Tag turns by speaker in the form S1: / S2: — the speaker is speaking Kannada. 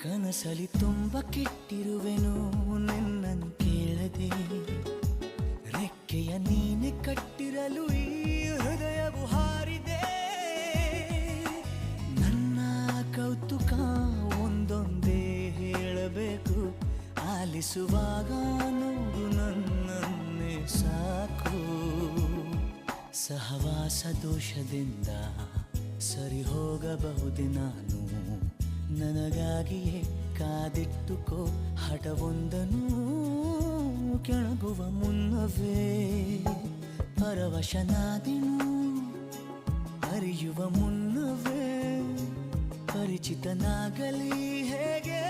S1: ಕನಸಲಿ ತುಂಬ ಕೆಟ್ಟಿರುವೆನು ನಿನ್ನನ್ನು ಕೇಳದೆ, ರೆಕ್ಕೆಯ ನೀನೆ ಕಟ್ಟಿರಲು ಈ ಹೃದಯವು ಹಾರಿದೆ. ನನ್ನ ಕೌತುಕ ಒಂದೊಂದೇ ಹೇಳಬೇಕು, ಆಲಿಸುವಾಗ ನೋಡು ನನ್ನನ್ನೇ ಸಾಕು. ಸಹವಾಸ ದೋಷದಿಂದ ಸರಿ ಹೋಗಬಹುದೇ ನಾನು, ನನಗಾಗಿಯೇ ಕಾದಿಟ್ಟುಕೋ ಹಠವೊಂದನು. ಕೆಳಗುವ ಮುನ್ನವೇ ಪರವಶನಾದೆನು, ಅರಿಯುವ ಮುನ್ನವೇ ಪರಿಚಿತನಾಗಲಿ ಹೇಗೆ.